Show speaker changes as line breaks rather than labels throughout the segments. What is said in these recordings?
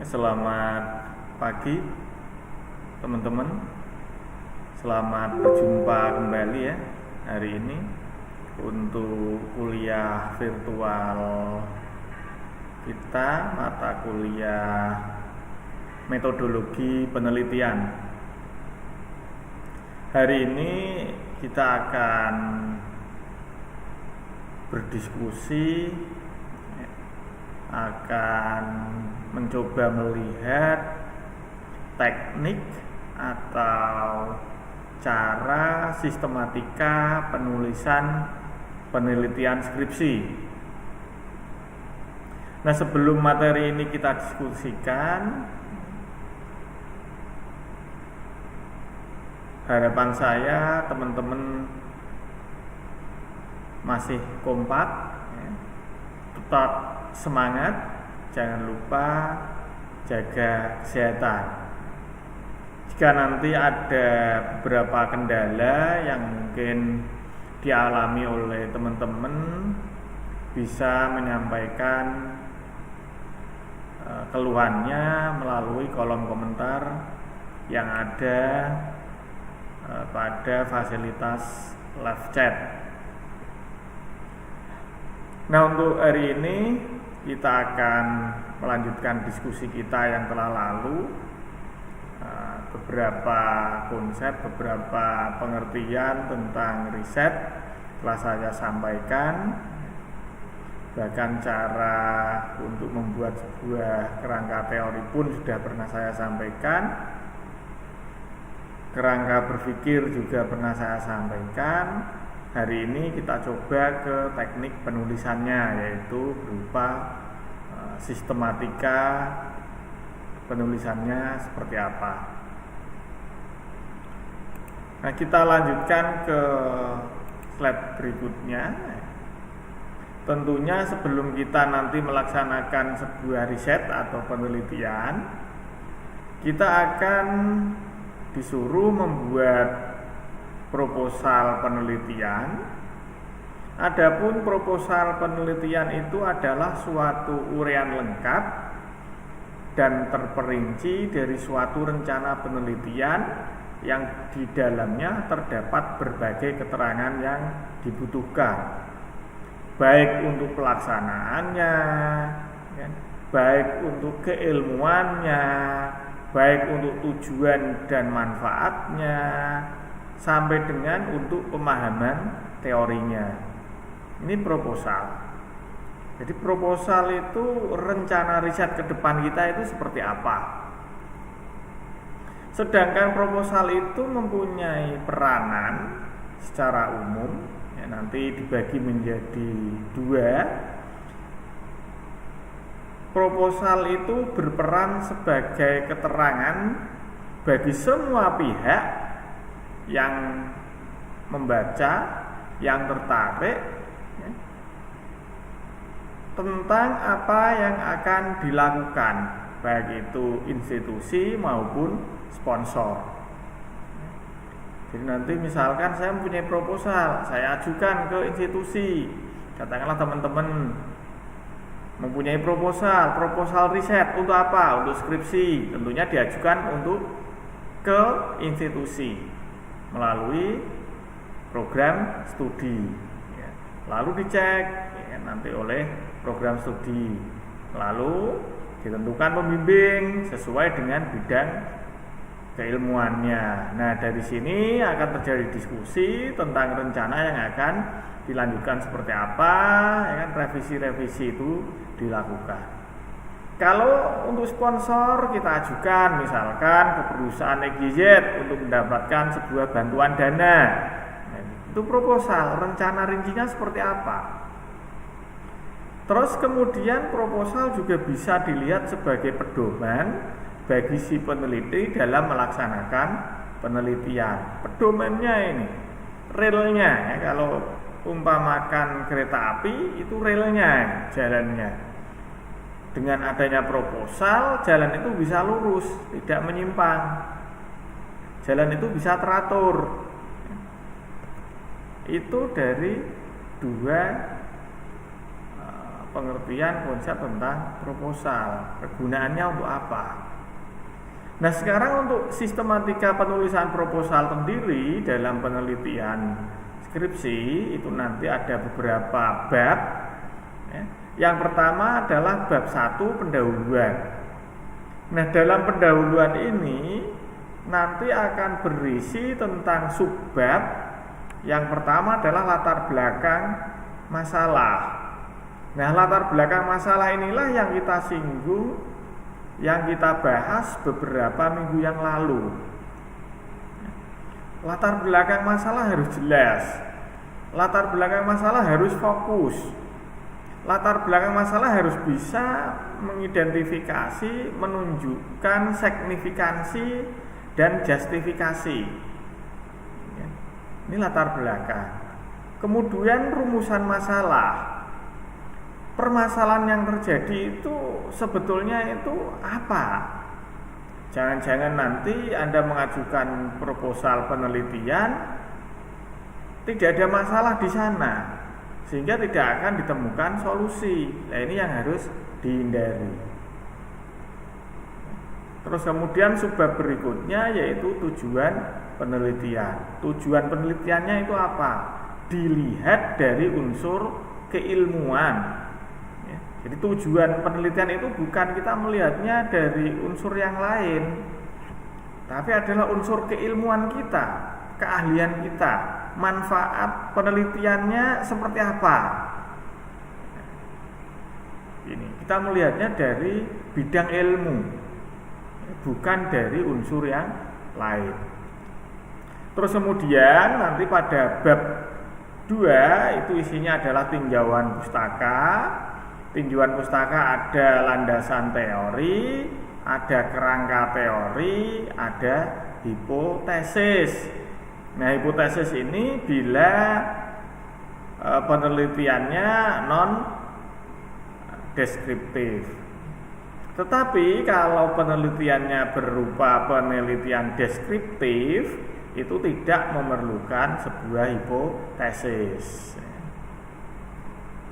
Selamat pagi teman-teman. Selamat berjumpa kembali ya hari ini untuk kuliah virtual kita, mata kuliah metodologi penelitian. Hari ini kita akan berdiskusi, akan mencoba melihat teknik atau cara sistematika penulisan penelitian skripsi. Nah, sebelum materi ini kita diskusikan, harapan saya teman-teman masih kompak, tetap semangat, jangan lupa jaga kesehatan. Jika nanti ada beberapa kendala yang mungkin dialami oleh teman-teman, bisa menyampaikan keluhannya melalui kolom komentar yang ada pada fasilitas live chat. Nah, untuk hari ini kita akan melanjutkan diskusi kita yang telah lalu. Beberapa konsep, beberapa pengertian tentang riset telah saya sampaikan. Bahkan cara untuk membuat sebuah kerangka teori pun sudah pernah saya sampaikan. Kerangka berpikir juga pernah saya sampaikan. Hari ini kita coba ke teknik penulisannya, yaitu berupa sistematika penulisannya seperti apa. Nah, kita lanjutkan ke slide berikutnya. Tentunya sebelum kita nanti melaksanakan sebuah riset atau penelitian, kita akan disuruh membuat proposal penelitian. Adapun proposal penelitian itu adalah suatu uraian lengkap dan terperinci dari suatu rencana penelitian yang di dalamnya terdapat berbagai keterangan yang dibutuhkan, baik untuk pelaksanaannya, baik untuk keilmuannya, baik untuk tujuan dan manfaatnya, sampai dengan untuk pemahaman teorinya. Ini proposal. Jadi proposal itu rencana riset ke depan kita itu seperti apa. Sedangkan proposal itu mempunyai peranan secara umum, ya, nanti dibagi menjadi dua. Proposal itu berperan sebagai keterangan bagi semua pihak yang membaca, yang tertarik, ya, tentang apa yang akan dilakukan, baik itu institusi maupun sponsor. Jadi nanti misalkan saya mempunyai proposal, saya ajukan ke institusi, katakanlah teman-teman mempunyai proposal riset untuk apa? Untuk skripsi, tentunya diajukan untuk ke institusi melalui program studi, ya. Lalu dicek ya, nanti oleh program studi, lalu ditentukan pembimbing sesuai dengan bidang keilmuannya. Nah, dari sini akan terjadi diskusi tentang rencana yang akan dilanjutkan seperti apa, ya kan, revisi-revisi itu dilakukan. Kalau untuk sponsor kita ajukan misalkan ke perusahaan XYZ untuk mendapatkan sebuah bantuan dana. Nah, itu proposal, rencana rincinya seperti apa. Terus kemudian proposal juga bisa dilihat sebagai pedoman bagi si peneliti dalam melaksanakan penelitian. Pedomannya ini, relnya, ya, kalau umpamakan kereta api itu relnya, jalannya. Dengan adanya proposal, jalan itu bisa lurus, tidak menyimpang. Jalan itu bisa teratur. Itu dari dua pengertian konsep tentang proposal. Kegunaannya untuk apa? Nah, sekarang untuk sistematika penulisan proposal sendiri dalam penelitian skripsi itu nanti ada beberapa bab. Yang pertama adalah bab 1 pendahuluan. Nah, dalam pendahuluan ini nanti akan berisi tentang subbab. Yang pertama adalah latar belakang masalah. Nah, latar belakang masalah inilah yang kita singgung, yang kita bahas beberapa minggu yang lalu. Latar belakang masalah harus jelas. Latar belakang masalah harus fokus. Latar belakang masalah harus bisa mengidentifikasi, menunjukkan signifikansi dan justifikasi. Ini latar belakang. Kemudian rumusan masalah. Permasalahan yang terjadi itu sebetulnya itu apa? Jangan-jangan nanti Anda mengajukan proposal penelitian tidak ada masalah di sana, sehingga tidak akan ditemukan solusi. Nah, ini yang harus dihindari. Terus kemudian subbab berikutnya yaitu tujuan penelitian. Tujuan penelitiannya itu apa? Dilihat dari unsur keilmuan. Jadi tujuan penelitian itu bukan kita melihatnya dari unsur yang lain, tapi adalah unsur keilmuan kita, keahlian kita, manfaat penelitiannya seperti apa. Ini kita melihatnya dari bidang ilmu, bukan dari unsur yang lain. Terus kemudian nanti pada bab 2 itu isinya adalah tinjauan pustaka. Tinjauan pustaka ada landasan teori, ada kerangka teori, ada hipotesis. Nah, hipotesis ini bila penelitiannya non deskriptif. Tetapi kalau penelitiannya berupa penelitian deskriptif, itu tidak memerlukan sebuah hipotesis.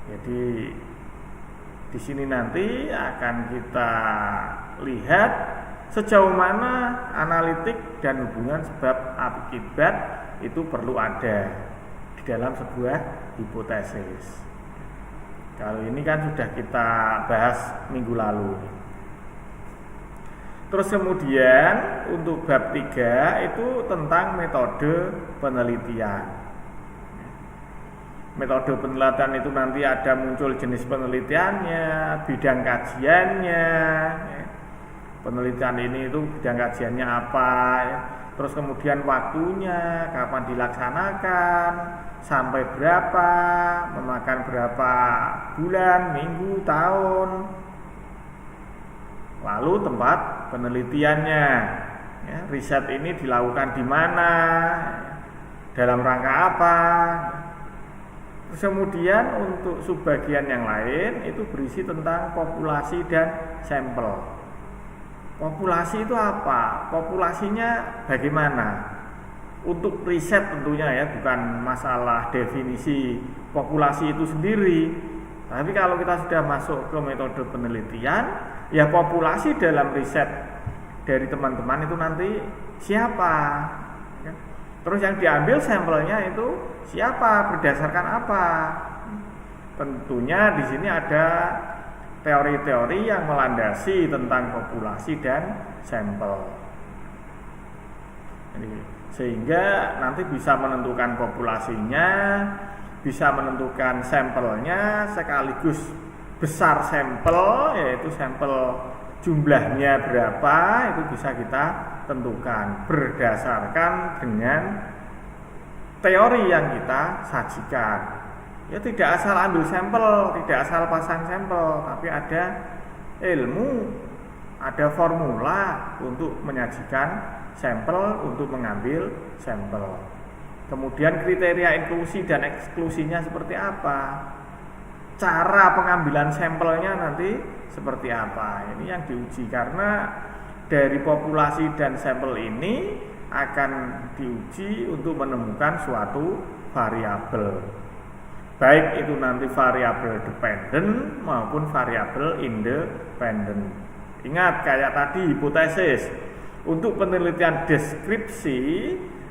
Jadi di sini nanti akan kita lihat sejauh mana analitik dan hubungan sebab akibat itu perlu ada di dalam sebuah hipotesis. Kalau ini kan sudah kita bahas minggu lalu. Terus kemudian untuk bab 3 itu tentang metode penelitian. Metode penelitian itu nanti ada muncul jenis penelitiannya, bidang kajiannya. Penelitian ini itu bidang kajiannya apa, terus kemudian waktunya, kapan dilaksanakan, sampai berapa, memakan berapa bulan, minggu, tahun. Lalu tempat penelitiannya, riset ini dilakukan di mana, dalam rangka apa. Terus kemudian untuk subbagian yang lain itu berisi tentang populasi dan sampel. Populasi itu apa? Populasinya bagaimana? Untuk riset tentunya ya, bukan masalah definisi populasi itu sendiri. Tapi kalau kita sudah masuk ke metode penelitian, ya populasi dalam riset dari teman-teman itu nanti siapa? Terus yang diambil sampelnya itu siapa, berdasarkan apa? Tentunya di sini ada teori-teori yang melandasi tentang populasi dan sampel. Sehingga nanti bisa menentukan populasinya, bisa menentukan sampelnya, sekaligus besar sampel, yaitu sampel jumlahnya berapa, itu bisa kita tentukan berdasarkan dengan teori yang kita sajikan. Ya, tidak asal ambil sampel, tidak asal pasang sampel, tapi ada ilmu, ada formula untuk menyajikan sampel, untuk mengambil sampel. Kemudian kriteria inklusi dan eksklusinya seperti apa, cara pengambilan sampelnya nanti seperti apa. Ini yang diuji, karena dari populasi dan sampel ini akan diuji untuk menemukan suatu variabel. baik itu nanti variabel dependent maupun variabel independent. Ingat kayak tadi hipotesis, untuk penelitian deskripsi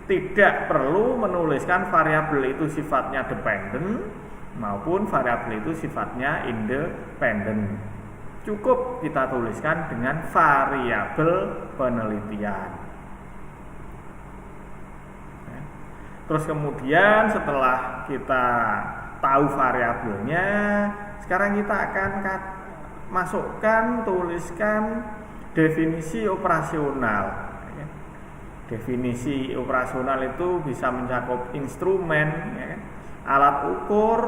tidak perlu menuliskan variabel itu sifatnya dependent maupun variabel itu sifatnya independent. Cukup kita tuliskan dengan variabel penelitian. Terus kemudian setelah kita tahu variabelnya, sekarang kita akan masukkan, tuliskan definisi operasional. Definisi operasional itu bisa mencakup instrumen, alat ukur,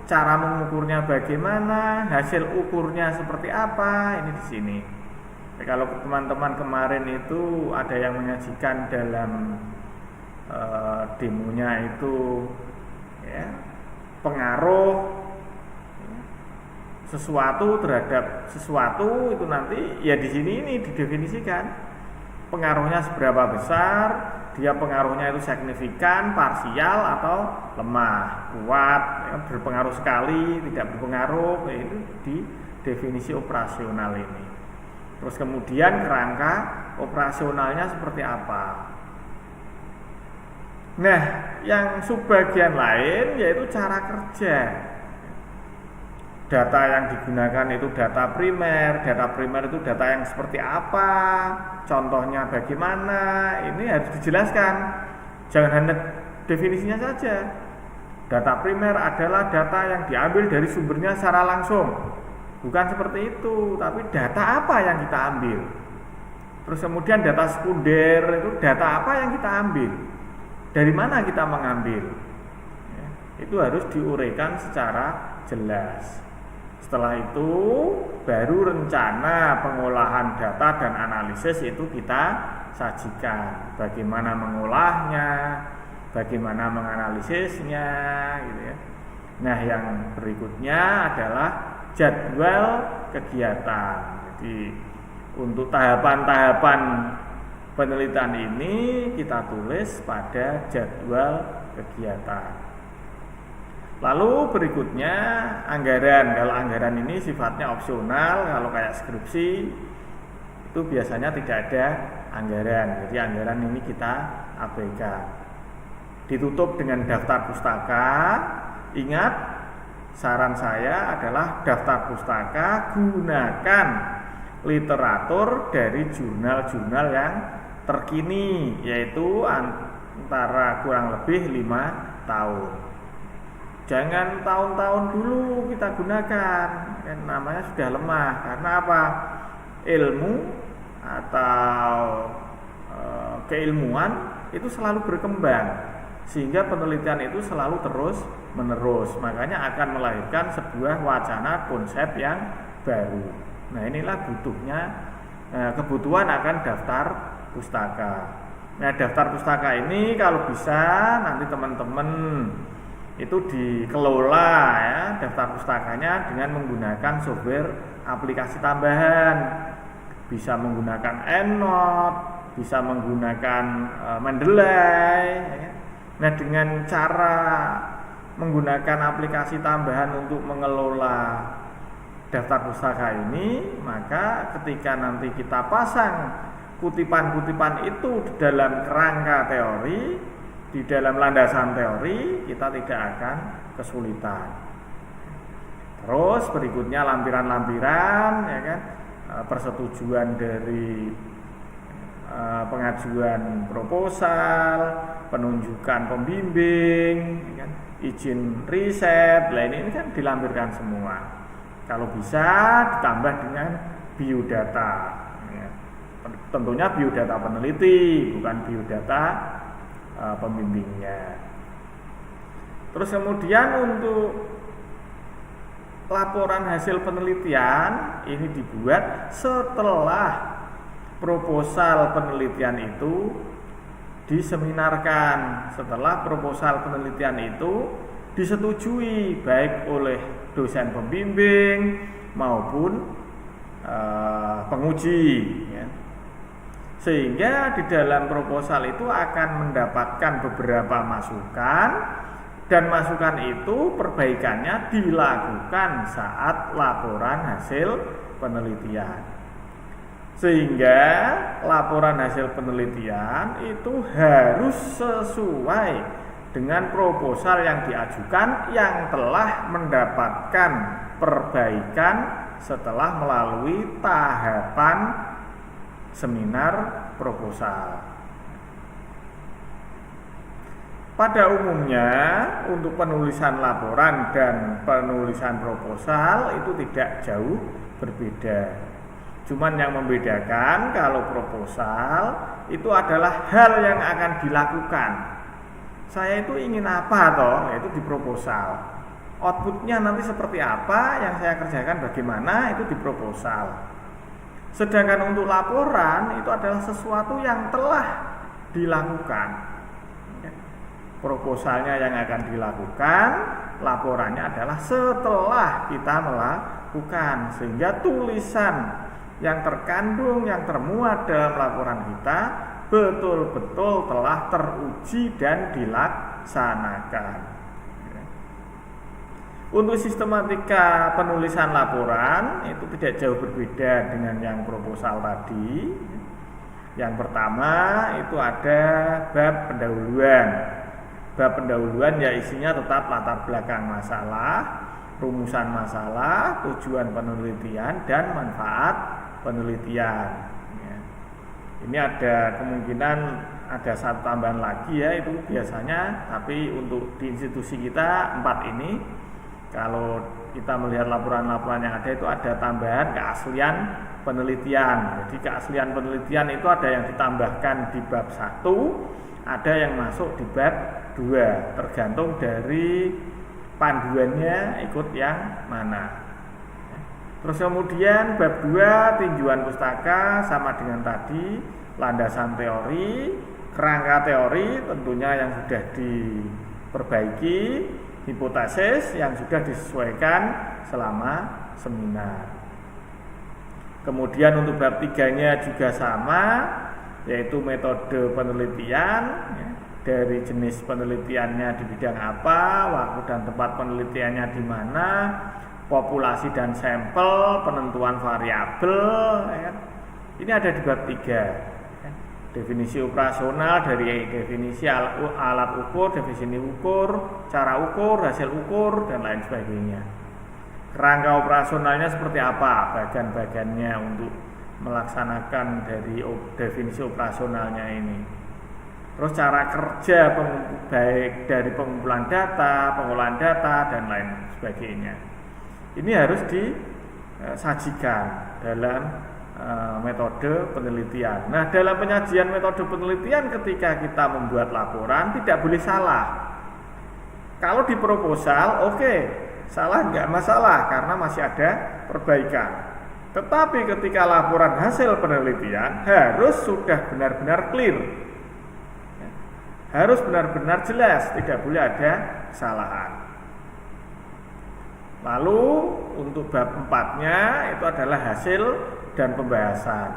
cara mengukurnya bagaimana, hasil ukurnya seperti apa, ini di sini. Kalau teman-teman kemarin itu ada yang menyajikan dalam demonya itu pengaruh sesuatu terhadap sesuatu, itu nanti ya di sini ini didefinisikan pengaruhnya seberapa besar, dia pengaruhnya itu signifikan, parsial atau lemah, kuat, berpengaruh sekali, tidak berpengaruh, itu di definisi operasional ini. Terus kemudian kerangka operasionalnya seperti apa. Nah, yang subbagian lain yaitu cara kerja. Data yang digunakan itu data primer. Data primer itu data yang seperti apa, contohnya bagaimana, ini harus dijelaskan. Jangan hanya definisinya saja. Data primer adalah data yang diambil dari sumbernya secara langsung. Bukan seperti itu, tapi data apa yang kita ambil. Terus kemudian data sekunder itu data apa yang kita ambil, dari mana kita mengambil, itu harus diuraikan secara jelas. Setelah itu baru rencana pengolahan data dan analisis itu kita sajikan. Bagaimana mengolahnya, bagaimana menganalisisnya, gitu ya. Nah, yang berikutnya adalah jadwal kegiatan. Jadi untuk tahapan-tahapan penelitian ini kita tulis pada jadwal kegiatan. Lalu berikutnya anggaran. Kalau anggaran ini sifatnya opsional, kalau kayak skripsi itu biasanya tidak ada anggaran. Jadi anggaran ini kita abaikan. Ditutup dengan daftar pustaka. Ingat, saran saya adalah daftar pustaka gunakan literatur dari jurnal-jurnal yang terkini, yaitu antara kurang lebih 5 tahun. Jangan tahun-tahun dulu kita gunakan, kan namanya sudah lemah. Karena apa? Ilmu atau keilmuan itu selalu berkembang, sehingga penelitian itu selalu terus menerus. Makanya akan melahirkan sebuah wacana konsep yang baru. Nah, inilah kebutuhan akan daftar pustaka. Nah, daftar pustaka ini kalau bisa nanti teman-teman itu dikelola ya, daftar pustakanya dengan menggunakan software aplikasi tambahan. Bisa menggunakan EndNote, bisa menggunakan Mendeley ya. Nah, dengan cara menggunakan aplikasi tambahan untuk mengelola daftar pustaka ini, maka ketika nanti kita pasang kutipan-kutipan itu di dalam kerangka teori, di dalam landasan teori, kita tidak akan kesulitan. Terus berikutnya lampiran-lampiran, ya kan, persetujuan dari pengajuan proposal, penunjukan pembimbing, ya kan, izin riset, ini kan dilampirkan semua. Kalau bisa ditambah dengan biodata, ya. Tentunya biodata peneliti, bukan biodata pembimbingnya. Terus kemudian untuk laporan hasil penelitian ini dibuat setelah proposal penelitian itu diseminarkan, setelah proposal penelitian itu disetujui baik oleh dosen pembimbing maupun penguji, ya. Sehingga di dalam proposal itu akan mendapatkan beberapa masukan Dan masukan itu perbaikannya dilakukan saat laporan hasil penelitian. Sehingga laporan hasil penelitian itu harus sesuai dengan proposal yang diajukan yang telah mendapatkan perbaikan setelah melalui tahapan seminar proposal. Pada umumnya untuk penulisan laporan dan penulisan proposal itu tidak jauh berbeda. Cuman yang membedakan kalau proposal itu adalah hal yang akan dilakukan. Saya itu ingin apa toh, yaitu di proposal. Outputnya nanti seperti apa, yang saya kerjakan bagaimana, itu di proposal. Sedangkan untuk laporan itu adalah sesuatu yang telah dilakukan. Proposalnya yang akan dilakukan, laporannya adalah setelah kita melakukan. Sehingga tulisan yang terkandung, yang termuat dalam laporan kita betul-betul telah teruji dan dilaksanakan. Untuk sistematika penulisan laporan itu tidak jauh berbeda dengan yang proposal tadi. Yang pertama itu ada bab pendahuluan. Bab pendahuluan ya isinya tetap latar belakang masalah, rumusan masalah, tujuan penelitian, dan manfaat penelitian. Ini ada kemungkinan ada satu tambahan lagi ya, itu biasanya, tapi untuk di institusi kita 4 ini, kalau kita melihat laporan-laporan yang ada itu ada tambahan keaslian penelitian. Jadi keaslian penelitian itu ada yang ditambahkan di bab 1, ada yang masuk di bab 2, tergantung dari panduannya ikut yang mana. Terus kemudian bab 2 tinjauan pustaka sama dengan tadi, landasan teori, kerangka teori tentunya yang sudah diperbaiki, hipotesis yang sudah disesuaikan selama seminar. Kemudian untuk bab 3-nya juga sama, yaitu metode penelitian, dari jenis penelitiannya di bidang apa, waktu dan tempat penelitiannya di mana, populasi dan sampel, penentuan variabel, ya. Ini ada di bab 3. Definisi operasional dari definisi alat ukur, definisi ukur, cara ukur, hasil ukur, dan lain sebagainya. Kerangka operasionalnya seperti apa, bagian-bagiannya untuk melaksanakan dari definisi operasionalnya ini. Terus cara kerja baik dari pengumpulan data, pengolahan data, dan lain sebagainya. Ini harus disajikan dalam metode penelitian. Nah, dalam penyajian metode penelitian ketika kita membuat laporan tidak boleh salah. Kalau di proposal, oke, salah nggak masalah karena masih ada perbaikan. Tetapi ketika laporan hasil penelitian harus sudah benar-benar clear. Harus benar-benar jelas, tidak boleh ada kesalahan. Lalu untuk bab 4-nya itu adalah hasil dan pembahasan.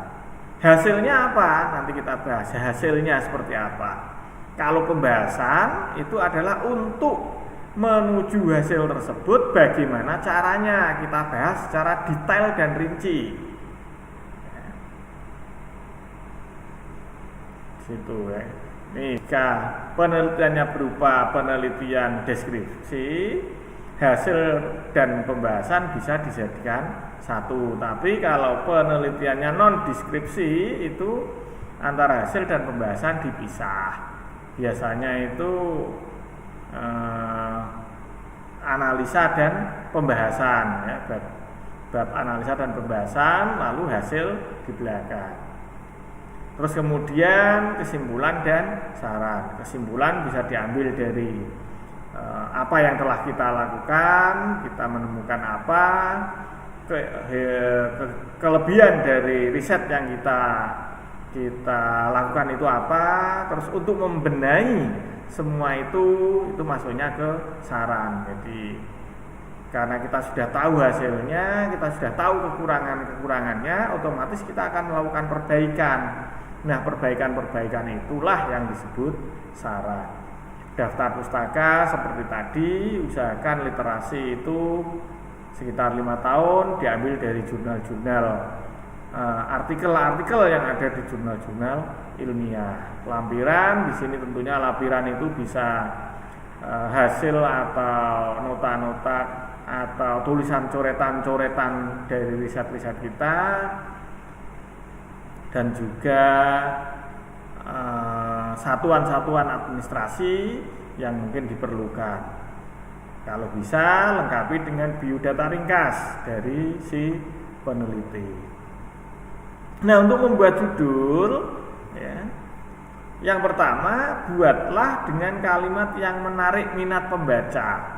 Hasilnya apa? Nanti kita bahas hasilnya seperti apa. Kalau pembahasan itu adalah untuk menuju hasil tersebut, bagaimana caranya kita bahas secara detail dan rinci. Situ ya. Jika penelitiannya berupa penelitian deskripsi, hasil dan pembahasan bisa dijadikan satu. Tapi kalau penelitiannya non deskripsi itu antara hasil dan pembahasan dipisah. Biasanya itu analisa dan pembahasan ya, bab analisa dan pembahasan, lalu hasil di belakang. Terus kemudian kesimpulan dan saran. Kesimpulan bisa diambil dari apa yang telah kita lakukan, kita menemukan apa, kelebihan dari riset yang kita lakukan itu apa. Terus untuk membenahi semua itu masuknya ke saran. Jadi karena kita sudah tahu hasilnya, kita sudah tahu kekurangannya, otomatis kita akan melakukan perbaikan. Nah, perbaikan-perbaikan itulah yang disebut saran. daftar pustaka seperti tadi, usahakan literasi itu sekitar 5 tahun, diambil dari jurnal-jurnal, artikel-artikel yang ada di jurnal-jurnal ilmiah. Lampiran di sini tentunya lampiran itu bisa hasil atau nota-nota atau tulisan coretan-coretan dari riset-riset kita, dan juga satuan-satuan administrasi yang mungkin diperlukan. Kalau bisa lengkapi dengan biodata ringkas dari si peneliti. Nah, untuk membuat judul, ya, yang pertama buatlah dengan kalimat yang menarik minat pembaca.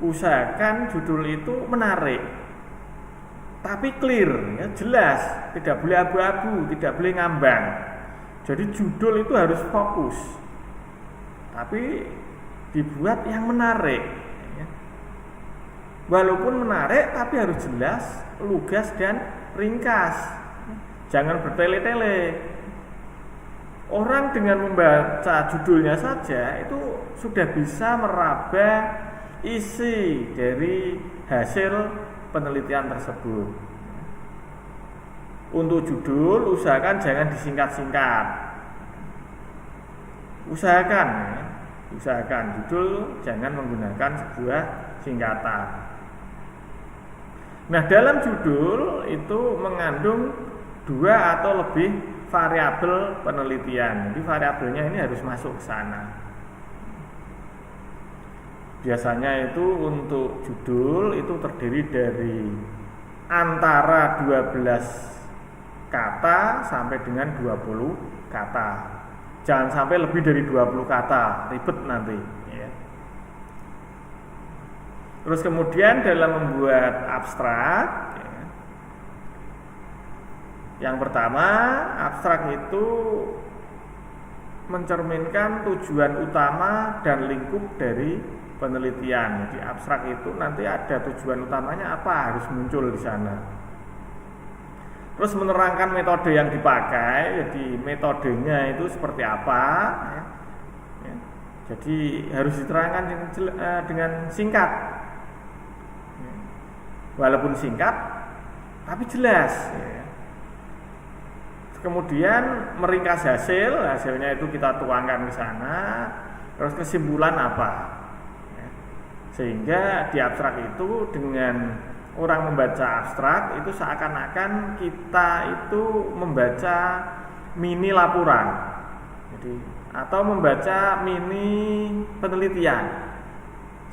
Usahakan judul itu menarik, tapi clear, ya, jelas, tidak boleh abu-abu, tidak boleh ngambang. Jadi judul itu harus fokus, tapi dibuat yang menarik, ya. Walaupun menarik, tapi harus jelas, lugas dan ringkas. Jangan bertele-tele. Orang dengan membaca judulnya saja itu sudah bisa meraba isi dari hasil penelitian tersebut. Untuk judul, usahakan jangan disingkat-singkat. Usahakan judul jangan menggunakan sebuah singkatan. Nah, dalam judul itu mengandung 2 atau lebih variabel penelitian. Jadi variabelnya ini harus masuk ke sana. Biasanya itu untuk judul itu terdiri dari antara 12 kata sampai dengan 20 kata. Jangan sampai lebih dari 20 kata, ribet nanti, ya. Terus kemudian dalam membuat abstrak, ya, yang pertama, abstrak itu mencerminkan tujuan utama dan lingkup dari penelitian. Jadi abstrak itu nanti ada tujuan utamanya apa, harus muncul di sana. Terus menerangkan metode yang dipakai, jadi metodenya itu seperti apa, ya. Ya. Jadi harus diterangkan dengan singkat, ya. Walaupun singkat, tapi jelas, ya. Kemudian meringkas hasilnya itu kita tuangkan ke sana, terus kesimpulan apa, ya. Sehingga di abstrak itu dengan orang membaca abstrak itu seakan-akan kita itu membaca mini laporan, jadi atau membaca mini penelitian,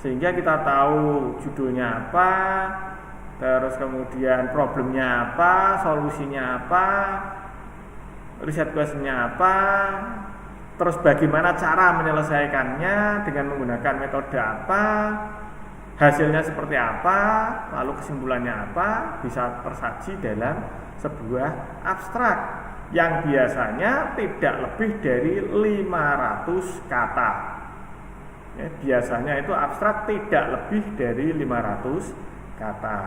sehingga kita tahu judulnya apa, terus kemudian problemnya apa, solusinya apa, riset questionnya apa, terus bagaimana cara menyelesaikannya dengan menggunakan metode apa, hasilnya seperti apa, lalu kesimpulannya apa, bisa tersaji dalam sebuah abstrak yang biasanya tidak lebih dari 500 kata. Ya, biasanya itu abstrak tidak lebih dari 500 kata.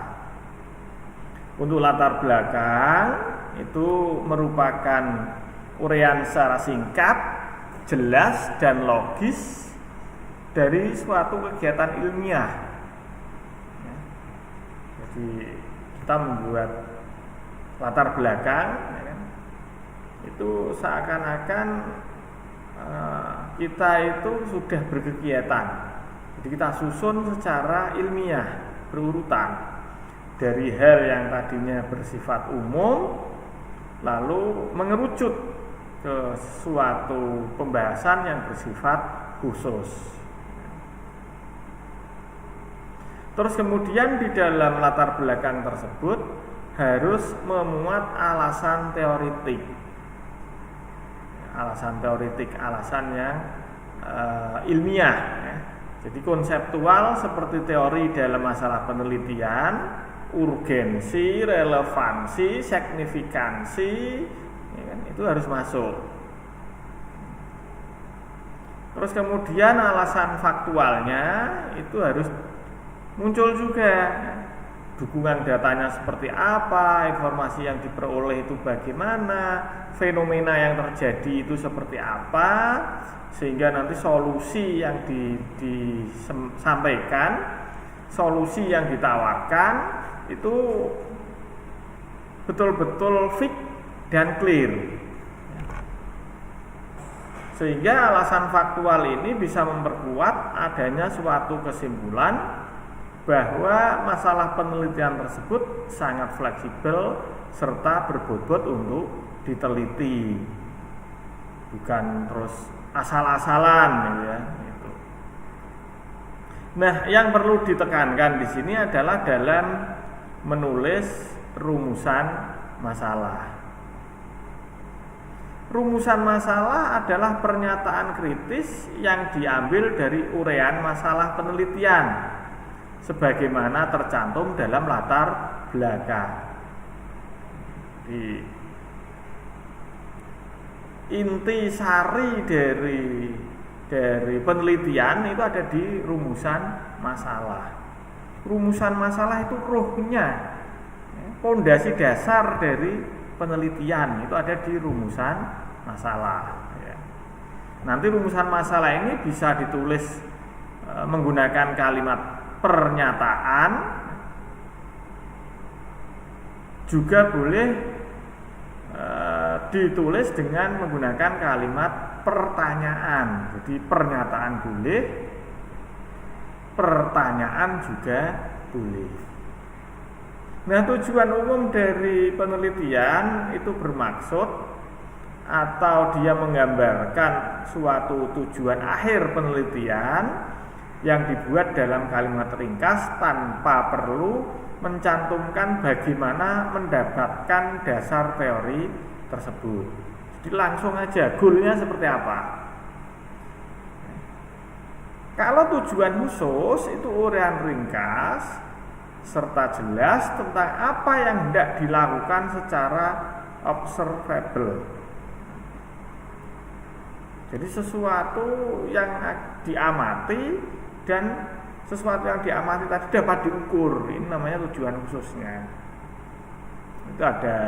Untuk latar belakang itu merupakan uraian secara singkat, jelas dan logis dari suatu kegiatan ilmiah. Jadi kita membuat latar belakang, ya kan? Itu seakan-akan kita itu sudah berkegiatan. Jadi kita susun secara ilmiah, berurutan dari hal yang tadinya bersifat umum, lalu mengerucut ke suatu pembahasan yang bersifat khusus. Terus kemudian di dalam latar belakang tersebut harus memuat alasan teoritik, alasan yang ilmiah, ya. Jadi konseptual seperti teori dalam masalah penelitian, urgensi, relevansi, signifikansi, ya kan, itu harus masuk. Terus kemudian alasan faktualnya itu harus muncul juga. dukungan datanya seperti apa, informasi yang diperoleh itu bagaimana, fenomena yang terjadi itu seperti apa, sehingga nanti solusi yang disampaikan, solusi yang ditawarkan itu betul-betul fix dan clear. Sehingga alasan faktual ini bisa memperkuat adanya suatu kesimpulan bahwa masalah penelitian tersebut sangat fleksibel serta berbobot untuk diteliti, bukan terus asal-asalan ya. Gitu. Nah, yang perlu ditekankan di sini adalah dalam menulis rumusan masalah. Rumusan masalah adalah pernyataan kritis yang diambil dari uraian masalah penelitian sebagaimana tercantum dalam latar belakang. Inti sari dari penelitian itu ada di rumusan masalah. Rumusan masalah itu ruhnya, pondasi dasar dari penelitian itu ada di rumusan masalah. Nanti rumusan masalah ini bisa ditulis menggunakan kalimat pernyataan, juga boleh ditulis dengan menggunakan kalimat pertanyaan. Jadi pernyataan boleh, pertanyaan juga boleh. Nah, tujuan umum dari penelitian itu bermaksud atau dia menggambarkan suatu tujuan akhir penelitian yang dibuat dalam kalimat ringkas tanpa perlu mencantumkan bagaimana mendapatkan dasar teori tersebut. Jadi langsung aja goalnya seperti apa. Kalau tujuan khusus itu uraian ringkas serta jelas tentang apa yang hendak dilakukan secara observable. Jadi sesuatu yang diamati dan sesuatu yang diamati tadi dapat diukur. Ini namanya tujuan khususnya. Itu ada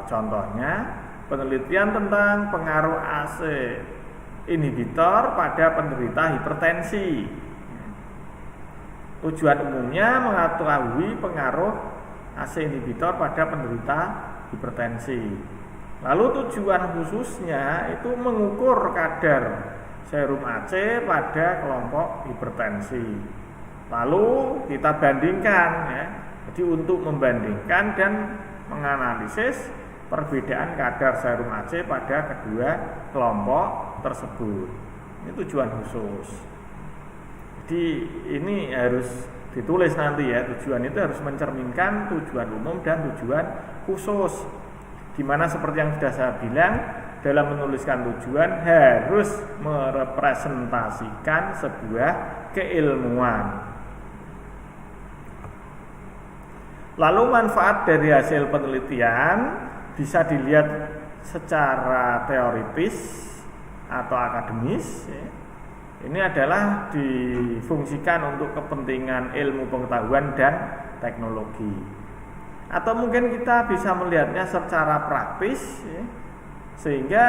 contohnya penelitian tentang pengaruh AC inhibitor pada penderita hipertensi. Tujuan umumnya mengetahui pengaruh AC inhibitor pada penderita hipertensi. Lalu tujuan khususnya itu mengukur kadar serum AC pada kelompok hipertensi. Lalu kita bandingkan ya. Jadi untuk membandingkan dan menganalisis perbedaan kadar serum AC pada kedua kelompok tersebut. Ini tujuan khusus. Jadi ini harus ditulis nanti ya, tujuan itu harus mencerminkan tujuan umum dan tujuan khusus. Dimana seperti yang sudah saya bilang, dalam menuliskan tujuan harus merepresentasikan sebuah keilmuan. Lalu manfaat dari hasil penelitian bisa dilihat secara teoritis atau akademis ya. Ini adalah difungsikan untuk kepentingan ilmu pengetahuan dan teknologi. Atau mungkin kita bisa melihatnya secara praktis ya, sehingga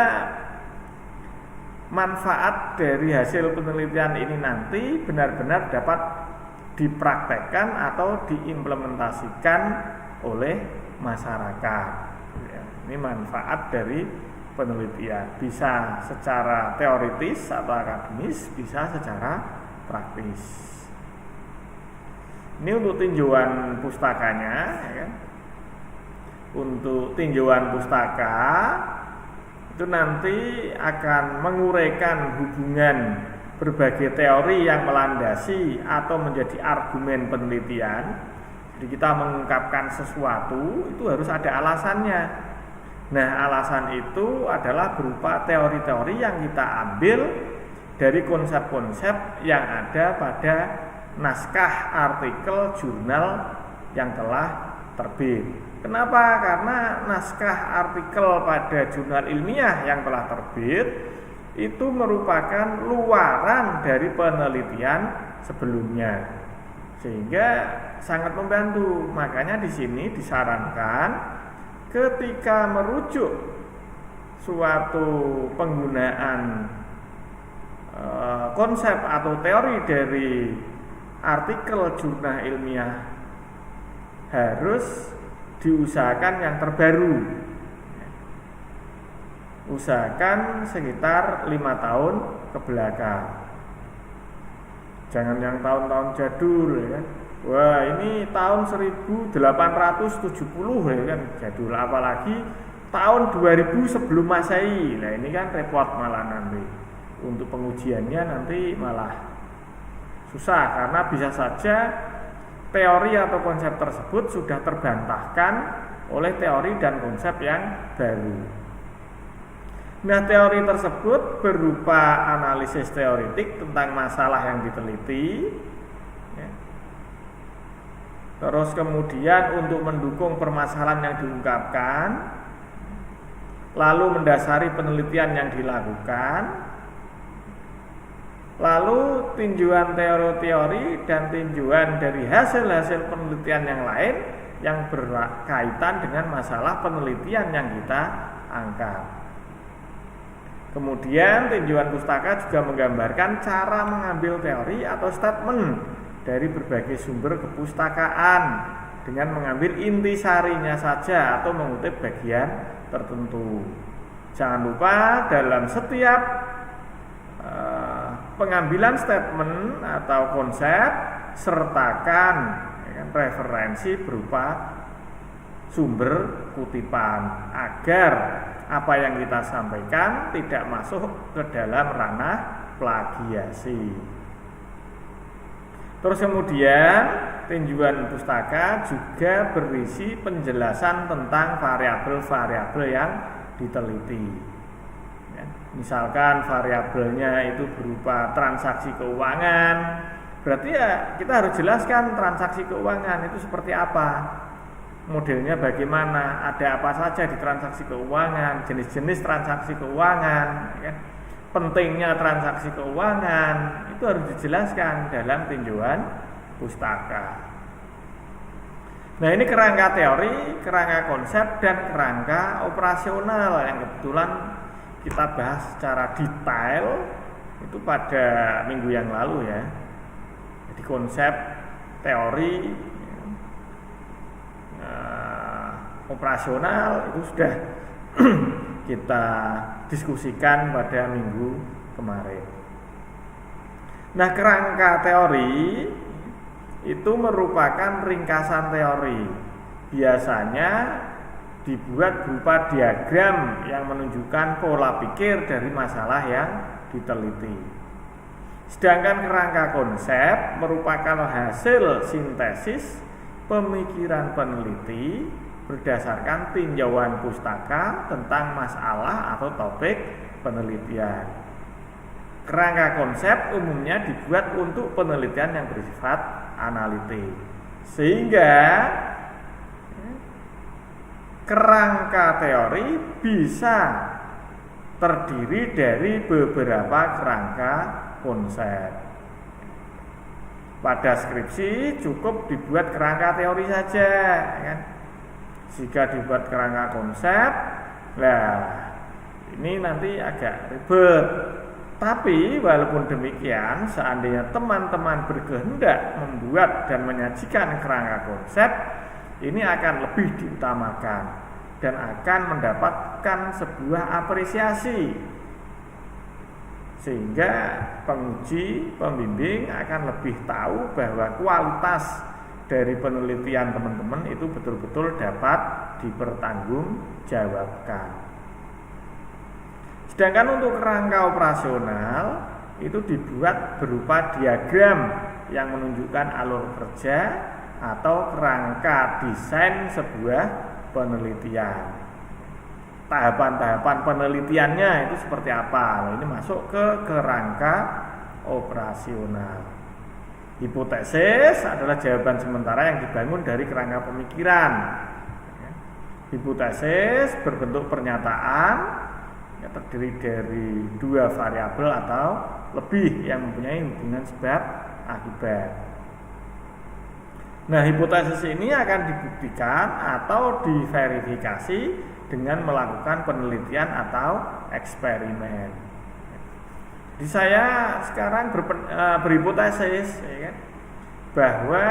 manfaat dari hasil penelitian ini nanti benar-benar dapat dipraktekkan atau diimplementasikan oleh masyarakat ya. Ini manfaat dari penelitian, bisa secara teoritis atau akademis, bisa secara praktis. Ini untuk tinjauan pustakanya ya kan? Untuk tinjauan pustaka itu nanti akan menguraikan hubungan berbagai teori yang melandasi atau menjadi argumen penelitian. Jadi kita mengungkapkan sesuatu itu harus ada alasannya. Nah, alasan itu adalah berupa teori-teori yang kita ambil dari konsep-konsep yang ada pada naskah artikel jurnal yang telah terbit. Kenapa? Karena naskah artikel pada jurnal ilmiah yang telah terbit itu merupakan luaran dari penelitian sebelumnya. Sehingga sangat membantu. Makanya di sini disarankan ketika merujuk suatu penggunaan konsep atau teori dari artikel jurnal ilmiah harus diusahakan yang terbaru. Usahakan sekitar 5 tahun ke belakang. Jangan yang tahun-tahun jadul ya kan. Wah, ini tahun 1870 ya kan, jadul. Apalagi tahun 2000 sebelum Masehi. Nah, ini kan repot malah nanti. Untuk pengujiannya nanti malah susah karena bisa saja teori atau konsep tersebut sudah terbantahkan oleh teori dan konsep yang baru. Nah, teori tersebut berupa analisis teoritik tentang masalah yang diteliti. Terus kemudian untuk mendukung permasalahan yang diungkapkan, lalu mendasari penelitian yang dilakukan, lalu tinjauan teori-teori dan tinjauan dari hasil-hasil penelitian yang lain yang berkaitan dengan masalah penelitian yang kita angkat. Kemudian tinjauan pustaka juga menggambarkan cara mengambil teori atau statement dari berbagai sumber kepustakaan dengan mengambil intisarinya saja atau mengutip bagian tertentu. Jangan lupa dalam setiap pengambilan statement atau konsep sertakan referensi berupa sumber kutipan agar apa yang kita sampaikan tidak masuk ke dalam ranah plagiasi. Terus kemudian tinjauan pustaka juga berisi penjelasan tentang variabel-variabel yang diteliti. Misalkan variabelnya itu berupa transaksi keuangan, berarti ya kita harus jelaskan transaksi keuangan itu seperti apa, modelnya bagaimana, ada apa saja di transaksi keuangan, jenis-jenis transaksi keuangan, ya. Pentingnya transaksi keuangan itu harus dijelaskan dalam tinjauan pustaka. Nah, ini kerangka teori, kerangka konsep, dan kerangka operasional yang kebetulan kita bahas secara detail itu pada minggu yang lalu ya. Jadi konsep, teori, operasional itu sudah kita diskusikan pada minggu kemarin. Nah, kerangka teori itu merupakan ringkasan teori. Biasanya dibuat berupa diagram yang menunjukkan pola pikir dari masalah yang diteliti. Sedangkan kerangka konsep merupakan hasil sintesis pemikiran peneliti berdasarkan tinjauan pustaka tentang masalah atau topik penelitian. Kerangka konsep umumnya dibuat untuk penelitian yang bersifat analitik, sehingga kerangka teori bisa terdiri dari beberapa kerangka konsep. Pada skripsi cukup dibuat kerangka teori saja, kan? Jika dibuat kerangka konsep, nah ini nanti agak ribet. Tapi walaupun demikian, seandainya teman-teman berkehendak membuat dan menyajikan kerangka konsep, ini akan lebih diutamakan dan akan mendapatkan sebuah apresiasi, sehingga penguji, pembimbing akan lebih tahu bahwa kualitas dari penelitian teman-teman itu betul-betul dapat dipertanggungjawabkan. Sedangkan untuk kerangka operasional itu dibuat berupa diagram yang menunjukkan alur kerja atau kerangka desain sebuah penelitian. Tahapan-tahapan penelitiannya itu seperti apa? Nah, ini masuk ke kerangka operasional. Hipotesis adalah jawaban sementara yang dibangun dari kerangka pemikiran. Hipotesis berbentuk pernyataan yang terdiri dari dua variabel atau lebih yang mempunyai hubungan sebab akibat. Nah, hipotesis ini akan dibuktikan atau diverifikasi dengan melakukan penelitian atau eksperimen. Jadi saya sekarang berhipotesis ya kan, bahwa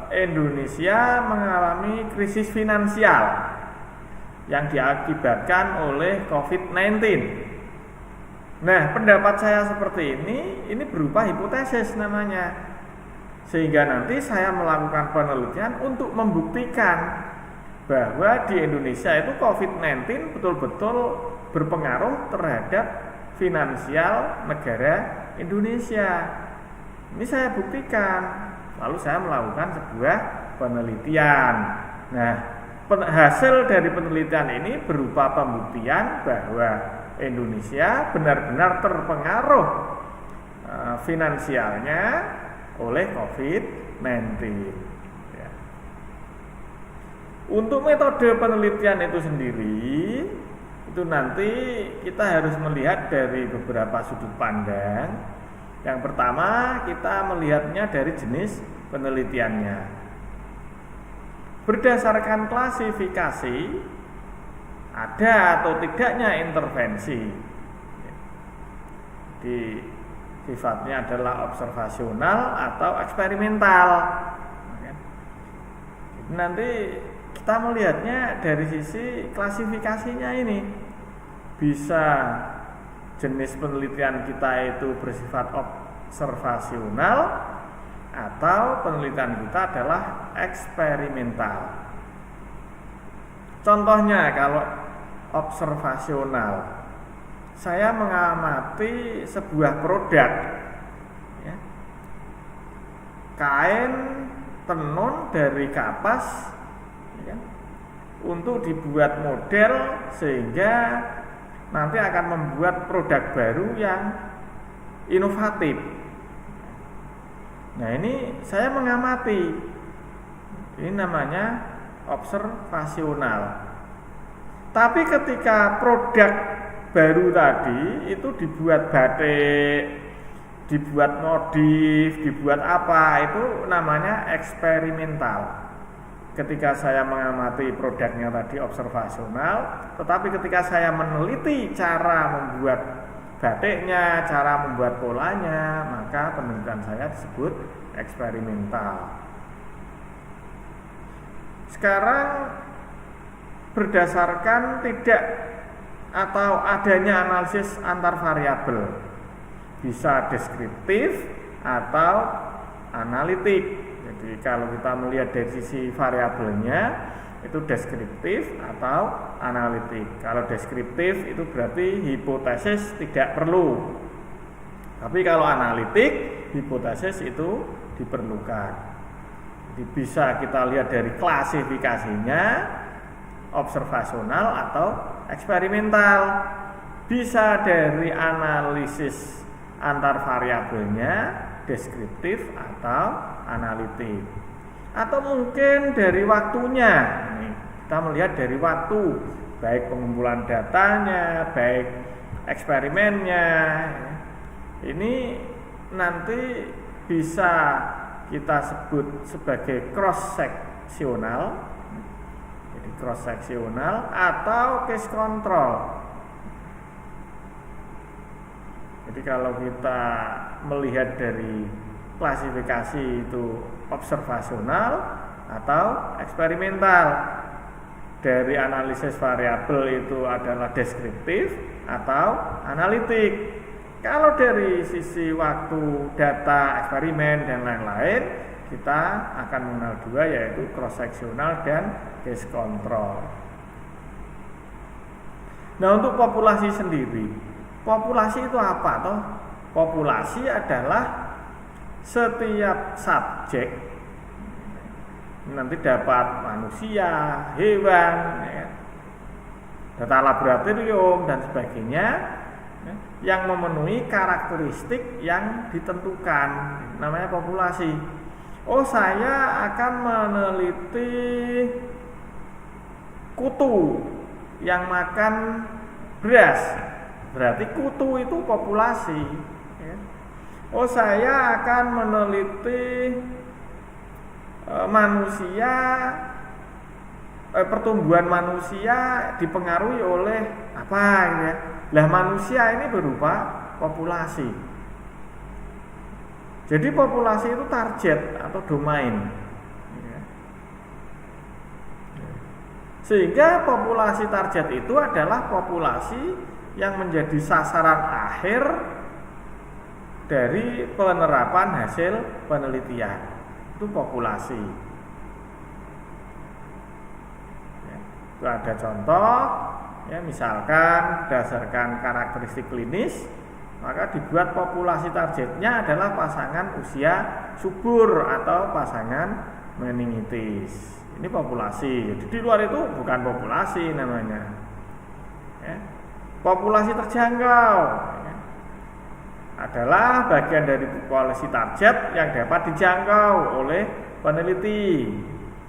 Indonesia mengalami krisis finansial yang diakibatkan oleh COVID-19. Nah, pendapat saya seperti ini berupa hipotesis namanya. Sehingga nanti saya melakukan penelitian untuk membuktikan bahwa di Indonesia itu COVID-19 betul-betul berpengaruh terhadap finansial negara Indonesia. Ini saya buktikan. Lalu saya melakukan sebuah penelitian. Nah, hasil dari penelitian ini berupa pembuktian bahwa Indonesia benar-benar terpengaruh finansialnya oleh COVID-19. Ya. Untuk metode penelitian itu sendiri, itu nanti kita harus melihat dari beberapa sudut pandang. Yang pertama, kita melihatnya dari jenis penelitiannya. Berdasarkan klasifikasi, ada atau tidaknya intervensi. Jadi sifatnya adalah observasional atau eksperimental. Nanti kita melihatnya dari sisi klasifikasinya ini. Bisa jenis penelitian kita itu bersifat observasional atau penelitian kita adalah eksperimental. Contohnya kalau observasional, saya mengamati sebuah produk ya, kain tenun dari kapas ya, untuk dibuat model sehingga nanti akan membuat produk baru yang inovatif. Nah, ini saya mengamati. Ini namanya observasional. Tapi ketika produk baru tadi itu dibuat batik, dibuat modif, dibuat apa, itu namanya eksperimental. Ketika saya mengamati produknya tadi observasional, tetapi ketika saya meneliti cara membuat batiknya, cara membuat polanya, maka penelitian saya disebut eksperimental. Sekarang berdasarkan tidak atau adanya analisis antar variabel, bisa deskriptif atau analitik. Jadi kalau kita melihat dari sisi variabelnya itu deskriptif atau analitik. Kalau deskriptif itu berarti hipotesis tidak perlu. Tapi kalau analitik, hipotesis itu diperlukan. Jadi bisa kita lihat dari klasifikasinya, observasional atau eksperimental. Bisa dari analisis antar variabelnya, deskriptif atau analitik. Atau mungkin dari waktunya. Kita melihat dari waktu, baik pengumpulan datanya, baik eksperimennya. Ini nanti bisa kita sebut sebagai cross seksional. Jadi cross seksional atau case control. Jadi kalau kita melihat dari klasifikasi itu observasional atau eksperimental, dari analisis variabel itu adalah deskriptif atau analitik. Kalau dari sisi waktu, data, eksperimen dan lain-lain, kita akan mengenal dua, yaitu cross seksional dan case control. Nah, untuk populasi sendiri, populasi itu apa toh? Populasi adalah setiap subjek, nanti dapat manusia, hewan, ya, data laboratorium dan sebagainya, ya, yang memenuhi karakteristik yang ditentukan, namanya populasi. Oh, saya akan meneliti kutu yang makan beras. Berarti kutu itu populasi. Ya. Oh, saya akan meneliti pertumbuhan manusia dipengaruhi oleh apa gitu ya. Lah manusia ini berupa populasi. Jadi populasi itu target atau domain. Sehingga populasi target itu adalah populasi yang menjadi sasaran akhir dari penerapan hasil penelitian. Itu populasi. Itu ada contoh, ya, misalkan berdasarkan karakteristik klinis, maka dibuat populasi targetnya adalah pasangan usia subur atau pasangan meningitis. Ini populasi. Jadi di luar itu bukan populasi namanya. Ya. Populasi terjangkau ya, adalah bagian dari populasi target yang dapat dijangkau oleh peneliti.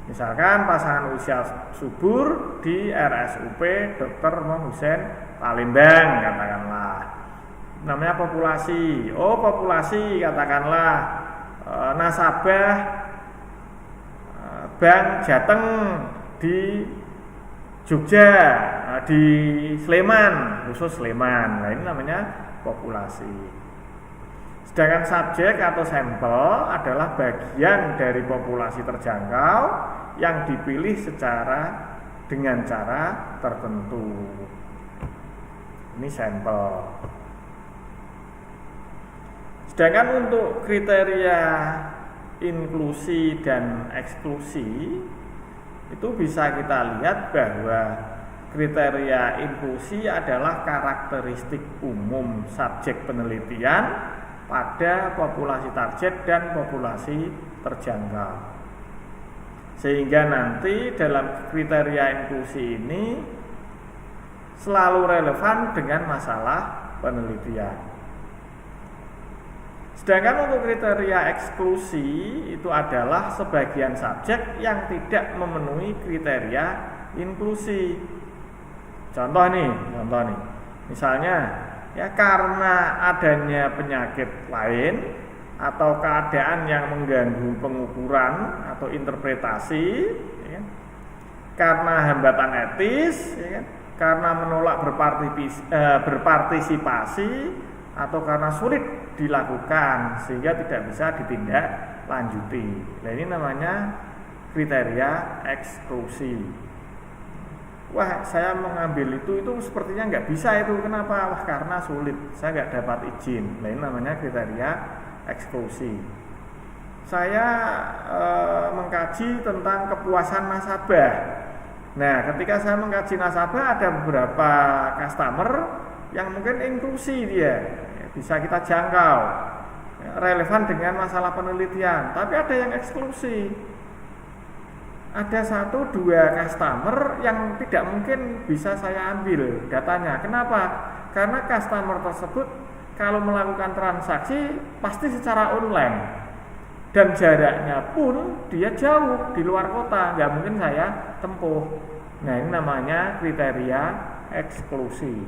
Misalkan pasangan usia subur di RSUP Dr. Muhammad Hussein Palembang katakanlah. Namanya populasi. Oh, populasi katakanlah nasabah Bank Jateng di Jogja, di Sleman, khusus Sleman. Nah, ini namanya populasi. Sedangkan subjek atau sampel adalah bagian dari populasi terjangkau yang dipilih dengan cara tertentu. Ini sampel. Sedangkan untuk kriteria inklusi dan eksklusi itu bisa kita lihat bahwa kriteria inklusi adalah karakteristik umum subjek penelitian pada populasi target dan populasi terjangkau. Sehingga nanti dalam kriteria inklusi ini selalu relevan dengan masalah penelitian. Sedangkan untuk kriteria eksklusi itu adalah sebagian subjek yang tidak memenuhi kriteria inklusi. Contoh nih. Misalnya ya karena adanya penyakit lain atau keadaan yang mengganggu pengukuran atau interpretasi, ya, karena hambatan etis, ya, karena menolak berpartisipasi atau karena sulit dilakukan sehingga tidak bisa ditindak lanjuti. Nah, ini namanya kriteria eksklusi. Wah, saya mengambil itu sepertinya nggak bisa itu. Kenapa? Wah, karena sulit, saya nggak dapat izin. Nah, ini namanya kriteria eksklusi. Saya mengkaji tentang kepuasan nasabah. Nah, ketika saya mengkaji nasabah ada beberapa customer yang mungkin inklusi dia, bisa kita jangkau, relevan dengan masalah penelitian. Tapi ada yang eksklusi. Ada 1-2 customer yang tidak mungkin bisa saya ambil datanya. Kenapa? Karena customer tersebut kalau melakukan transaksi pasti secara online dan jaraknya pun dia jauh di luar kota, nggak mungkin saya tempuh. Nah, ini namanya kriteria eksklusi.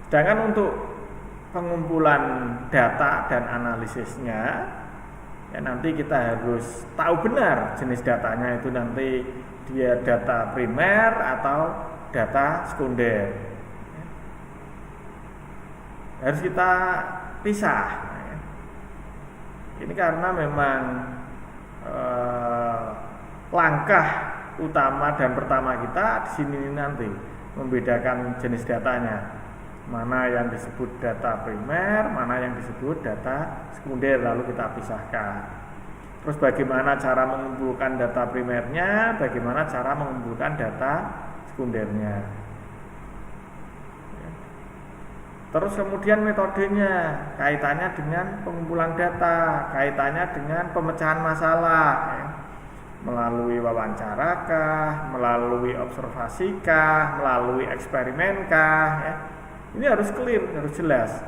Sedangkan untuk pengumpulan data dan analisisnya, ya nanti kita harus tahu benar jenis datanya itu nanti dia data primer atau data sekunder. Harus kita pisah. Ini karena memang langkah utama dan pertama kita di sini nanti membedakan jenis datanya. Mana yang disebut data primer, mana yang disebut data sekunder, lalu kita pisahkan. Terus bagaimana cara mengumpulkan data primernya, bagaimana cara mengumpulkan data sekundernya. Terus kemudian metodenya, kaitannya dengan pengumpulan data, kaitannya dengan pemecahan masalah, ya. Melalui wawancarakah, melalui observasikah, melalui eksperimenkah, ya. Ini harus clear, harus jelas.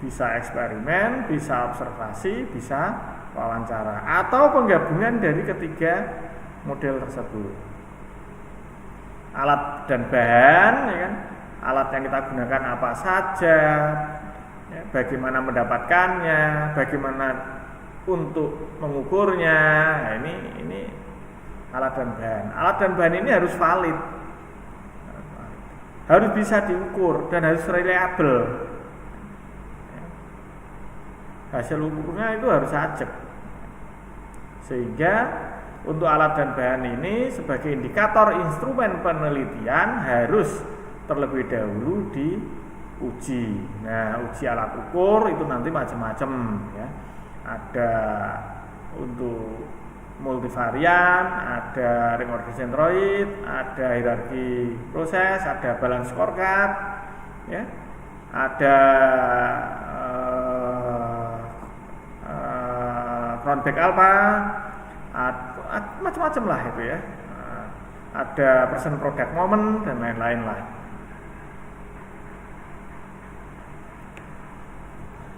Bisa eksperimen, bisa observasi, bisa wawancara, atau penggabungan dari ketiga model tersebut. Alat dan bahan, ya kan? Alat yang kita gunakan apa saja, ya, bagaimana mendapatkannya, bagaimana untuk mengukurnya. Nah, ini alat dan bahan. Alat dan bahan ini harus valid, harus bisa diukur dan harus reliable. Hasil ukurnya itu harus ajak. Sehingga untuk alat dan bahan ini sebagai indikator instrumen penelitian harus terlebih dahulu diuji. Nah, uji alat ukur itu nanti macam-macam ya. Ada untuk multivarian, ada ring order centroid, ada hierarki proses, ada balance scorecard, ya, ada front back alpha, macam-macam lah itu ya. Ada percent product moment dan lain-lain lah.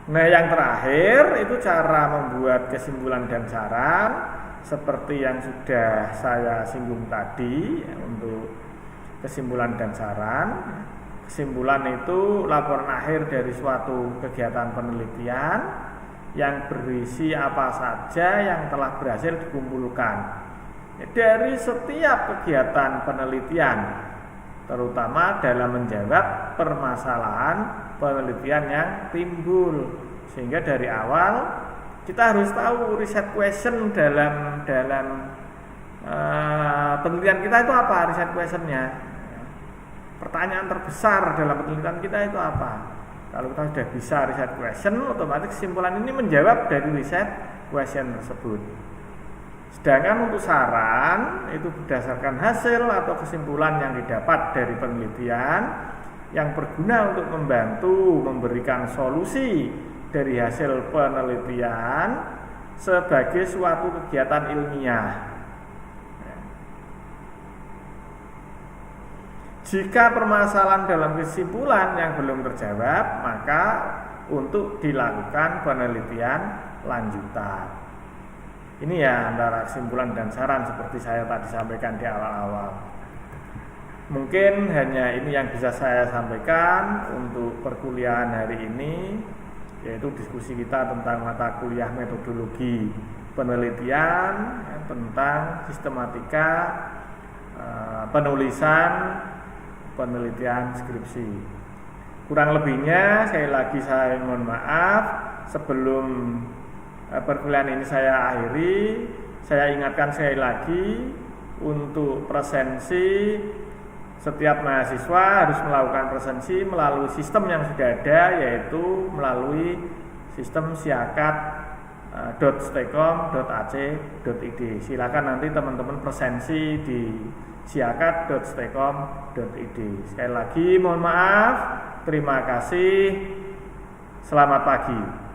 Nah, yang terakhir itu cara membuat kesimpulan dan saran seperti yang sudah saya singgung tadi ya, untuk kesimpulan dan saran. Kesimpulan itu laporan akhir dari suatu kegiatan penelitian yang berisi apa saja yang telah berhasil dikumpulkan dari setiap kegiatan penelitian, terutama dalam menjawab permasalahan penelitian yang timbul. Sehingga dari awal kita harus tahu riset question dalam penelitian kita itu apa, riset questionnya. Pertanyaan terbesar dalam penelitian kita itu apa? Kalau kita sudah bisa riset question, otomatis kesimpulan ini menjawab dari riset question tersebut. Sedangkan untuk saran itu berdasarkan hasil atau kesimpulan yang didapat dari penelitian yang berguna untuk membantu memberikan solusi dari hasil penelitian sebagai suatu kegiatan ilmiah. Jika permasalahan dalam kesimpulan yang belum terjawab, maka untuk dilakukan penelitian lanjutan. Ini ya antara kesimpulan dan saran seperti saya tadi sampaikan di awal-awal. Mungkin hanya ini yang bisa saya sampaikan untuk perkuliahan hari ini, yaitu diskusi kita tentang mata kuliah metodologi penelitian ya, tentang sistematika penulisan penelitian skripsi. Kurang lebihnya sekali lagi saya mohon maaf. Sebelum perkuliahan ini saya akhiri, saya ingatkan sekali lagi untuk presensi, setiap mahasiswa harus melakukan presensi melalui sistem yang sudah ada, yaitu melalui sistem siakat.stekom.ac.id. Silakan nanti teman-teman presensi di siakat.stekom.id. Sekali lagi mohon maaf, terima kasih, selamat pagi.